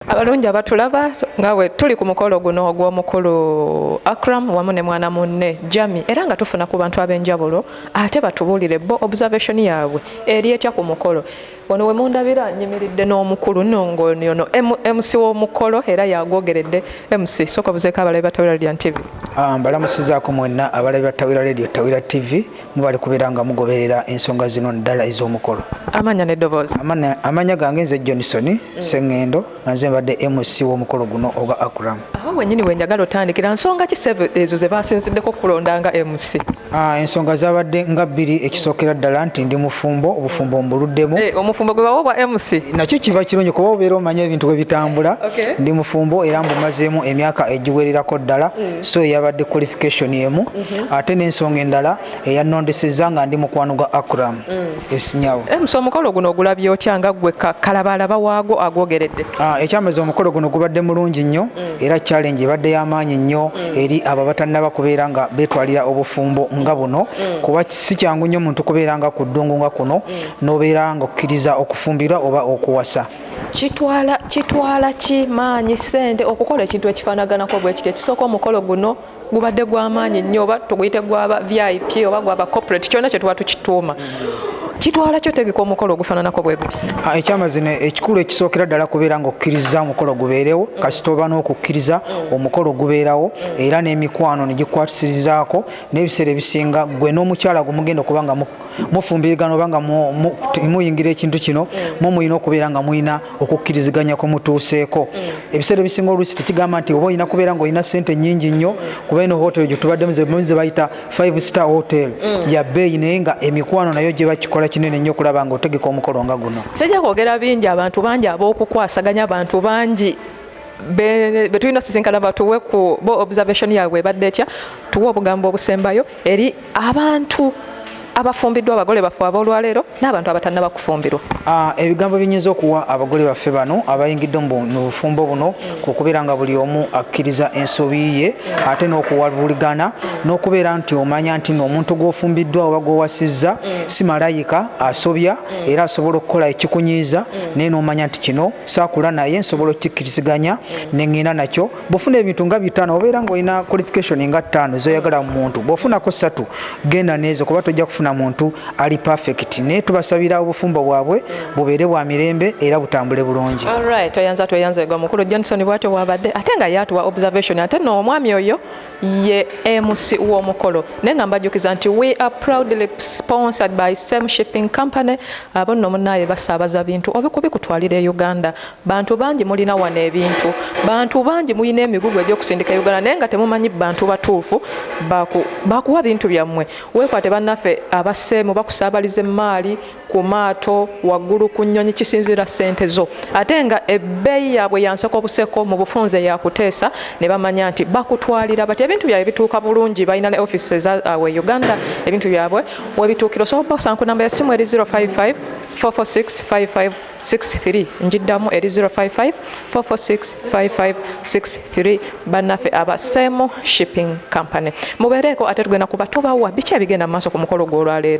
abalungi abatulaba ngawe tuli ku mukolo guno ogw'omukulu Akram wamu ne mwana munne Jami era nga tufuna ku bantu ab'enjawulo ate batubuulire bo observation yaabwe eri etya ku mukolo. Wano we mundabira nyimiridde n'omukulu nongono MC w'omukolo era yagwogeredde. MC soka buzeeka abalabi ba Tawira Radio TV. Mbalamusizaako mwenna abalabi ba Tawira Radio Tawira TV mubali kubeera nga mugoberera ensonga zino ddala ez'omukolo. Amanya n'eddoboozi. Amanya gange nze Johnson Sengendo nze mbadde MC w'omukolo guno ogwa Akram. Aho wennyini wenjagala otandikira nsonga ki ezo ze basinziddeko kulonda nga MC? Ensonga zabadde nga bbiri ekisookera ddala nti ndi mufumbo obufumbo mbuluddemu. Omufumbo gwe bawo bwa MC. Nakyo kiba kirungi kuba obeera omanya ebintu bwe bitambula. Ndi mufumbo era mbumazeemu emyaka egiwererako ddala so yabadde qualification emu ate n'ensonga endala eyannondesezza nga ndi mukwano gwa Akram esinyawo. MC omukolo guno ogulabye otya nga gwe kalabalaba waago agwogeredde? Ekyamazima omukolo guno gubadde mulungi nnyo era challenge ebadde y'amaanyi nnyo eri abo abatannaba kubeera nga beetwalira obufumbo nga buno kuba si kyangu nnyo muntu kubeera nga ku ddungu nga kuno n'obeera nga okkiriza okufumbirwa oba okuwasa. Kitwala ki maanyi ssente okukola ekintu ekifaanaganako bwe kiti ekisooka omukolo guno gubadde gw'amaanyi nnyo oba tuguyite gwaba VIP oba gwaba corporate kyonna kye tuba tukituuma. Kitwala kyo tegeka omukolo ogufaananako bwe guti? Ekyamazima ekikulu ekisookera ddala kubeera ng'okkiriza omukolo gubeerewo kasita oba n'okukkiriza omukolo gubeerawo era n'emikwano ne gikwatisizaako n'ebiseera ebisinga gwe n'omukyala gumugenda okuba nga mufumbirigana oba nga muyingira ekintu kino mulina okubeera nga mulina okukkiriziganya kwe mutuuseeko. Ebiseera ebisinga oluusi tekigamba nti oba olina kubeera ng'olina ssente nnyingi nnyo kuba ino hoteri gye tubaddemu ze bayita 5-star hotel ya bbeeyi naye nga emikwano nayo gye bakikola kinene nnyo okulaba ng'otegeka omukolo nga guno. Sijja kwogera bingi abantu bangi ab'okukwasaganya abantu bangi betulina sisinkana batuwe ku bo observation yaabwe ebadde etya tuwe obugambo obusembayo eri abantu abafumbiddwa abagole baffe ab'olwaleero n'abantu abatannaba kufumbirwa. Ebigambo binyinza okuwa abagole baffe bano abayingidde mu bufumbo buno kukubeera nga buli omu akkiriza ensobi ye ate n'okuwabuligana n'okubeera nti omanya nti omuntu gw'ofumbiddwa oba gw'owasizza si malayika asobya era asobola okukola ekikunyiiza naye n'omanya nti kino saakula naye nsobola okukikkiriziganya ne ŋŋenda nakyo. Bw'ofuna ebintu nga bitaano obeera ng'olina qualification nga 5 z'oyagala mu muntu bw'ofunako 3 genda n'ezo kuba tojja kufuna muntu ali perfect ne tubasabira obufumbo bwabwe bubeere bwa mirembe era butambule bulungi. Alright, toyanza gwa mukulu Johnson bwatyo wabadde ate nga yatuwa observation ate no omwami oyo ye MC w'omukolo naye nga mbajjukiza nti we are proudly sponsored by Same Shipping Company. Abo nno munnaye basaabaza bintu obikubikutwalira e Uganda. Bantu bangi mulina wano ebintu bantu bangi mulina emigugu egy'okusindika Uganda naye nga temumanyi bantu batuufu bakuwa bintu byammwe. Weekwate bannaffe abaseemu bakusaabaliza emmaali ku maato waggulu ku nnyonyi kisinzira ssente zo ate nga ebbeeyi yaabwe yansooka obuseko mu bufunze yakuteesa ne bamanya nti bakutwalira bati ebintu byabwe bituuka bulungi balina ne offices awe Uganda ebintu byabwe webituukira osobola okubasanku namba ya simu eri 055 446 5563 njiddamu eri 055 446 5563 bannaffe aba Same Shipping Company mubeereeko ate tugenda kuba tubawa biki ebigenda mu maaso ku mukolo gw'olwaleero.